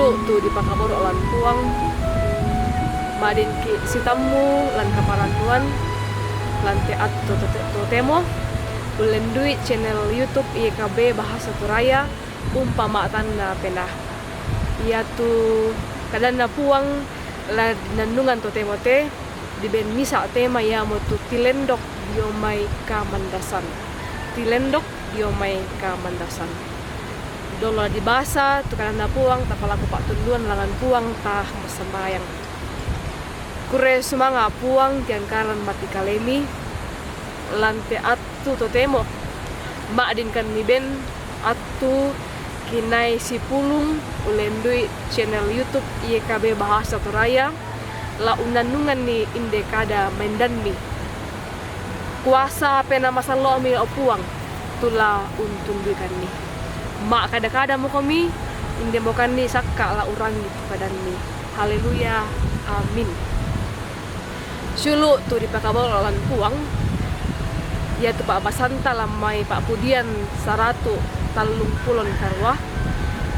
Sulu tu di pakaboro lan puang madin ki sitamu lan kaparantuan lan teat to temo ulendui channel YouTube IKB Bahasa Turaya umpama tanda penah ia tu kadang na puang la nandungan to temo te di ben misa tema ya mo tu tilendok diomai kamandasan tilendok diomai kamandasan dolo di bahasa tu kadang na puang tapalaku pak tunduan langan puang tah masambayang kure sumanga puang tian karan mati kalemi lante atu to temo maadin kan ni ben atu kinai si pulung ulendui channel YouTube IKB Bahasa Turaya la unanungan ni indekada mendanmi kuasa pena masalo mi opuang tula untundukan ni mak kada-kada mo kami inde mo kan ni sakka la urang gitu kadan ni haleluya amin. Sulu tu di pakabol lan puang ya tu Pak Basanta lamai Pak Pudian 130 karwa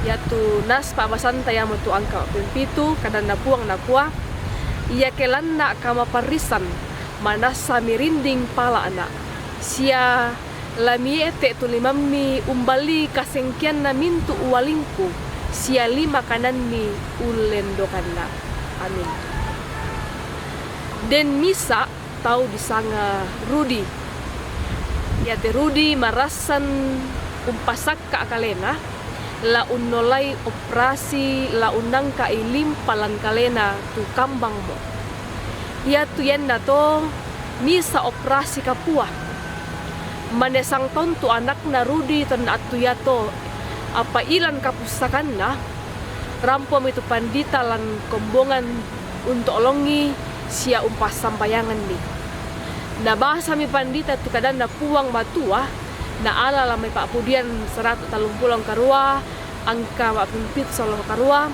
ya tu nas Pak Basanta yang tu angka pimpitu kadang na puang na kuah ia kelanda kama parisan manasa mirinding pala anak sia lamiete tu limammi umbali kasengkian na mintu uwalingku sia 5 kanan mi ulendokanna amin. Den misa tau disanga Rudi ya te Rudi marasan umpasakka kalena la unnolai operasi la unang ka ilim palan kalena tu kambang mo ya tu yenna to misa operasi kapua manesang tontu anak na Rudi ton atu ya to apa ilan kapusakan na rampom itu pandita lan kombongan untuk olongi sia umpas sampayangan ni na bahasa mi pandita tu kadang na puang matua na ala lamai Pak Pudian 130 karua angka mak pimpit solo karua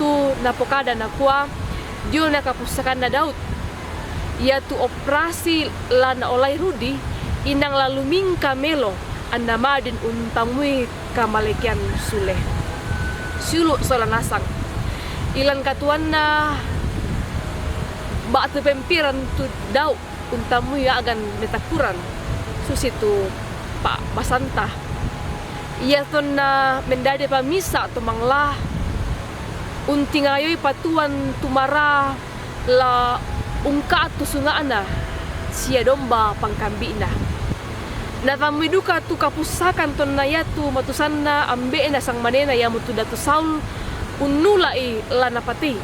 tu na pokada na kuah dio na kapusakan na Daud ia tu operasi lana olai Rudi inang lalu mingka melo anda madin untamui kamalekian suleh sulu sola nasang ilan katuan na batu pempiran tu Daud untamui agan metakuran susitu Pak Basanta ia tu na mendade pamisa tu manglah unting ayoy patuan tumara la ungka tu sungaana sia domba pangkambi na tamu duka tu kapusakan ton na yatu matusanna ambe na sang manena ya mutu datu Saul unnulai lana pati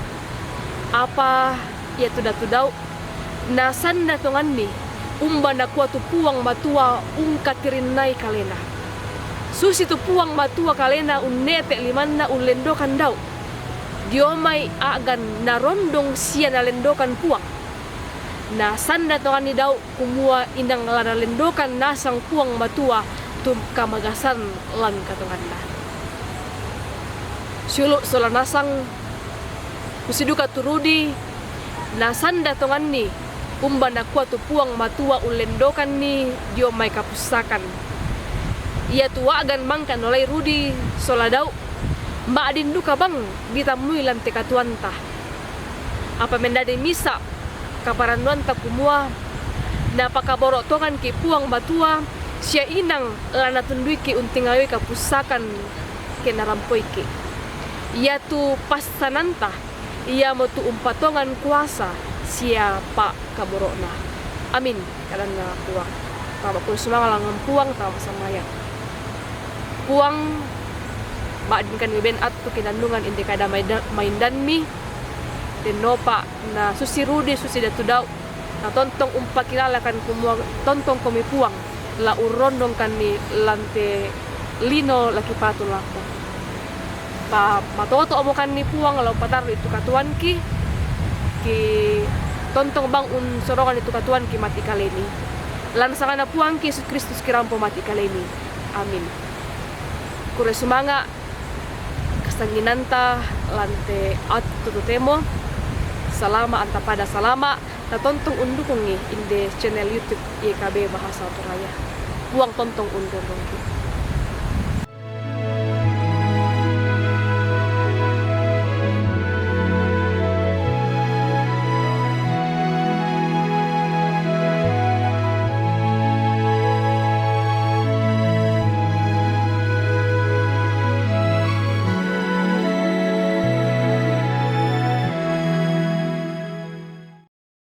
apa ya tu datu Daud na sanda tongan ni umba na kuat tu puang matua ungka tirinai kalena susi tu puang matua kalena unnete limanna ulendokan Daud diomai agan na rondong sia na lendokan puang na sanda tongan ni Daud kumua indang lana lendokan nasang puang matua tu kamagasan lan katongan na sulu sola nasang usiduka tu Rudi na sanda tongan ni umba na kuat tu puang matua ulendokan ni dio mai kapusakan ia tua agan mangkan oleh Rudi sola Daud maadin duka bang ditamui lan tekatuanta apa mendade misa kaparanduan ta kumua na pakaboro tongan ki puang matua sia inang lana tundui ki unting ayoy kapusakan ke narampoi ki ia tu pasananta ia mo tu umpatongan kuasa sia Pak kaborona amin kadang puang tama ko sumanga lang puang tama samaya puang baadin kan ben atu kinandungan indi kada maindan mi den nopa na susi Rudi susi datu Daud na tontong umpa kilala kan kumua tontong komi puang la urondong kan ni lante lino laki patulako pa matoto mo kan ni puang law patar itu katuan ki tontong bang sorongan itu katuan ki mati kaleni lan sangana puang ki Yesus Kristus kirampo mati kaleni amin kure sumanga kasanginanta lante at tututemo salama anta pada salama na tontong undukongi inde channel YouTube IKB Bahasa Turaya puang tontong undukong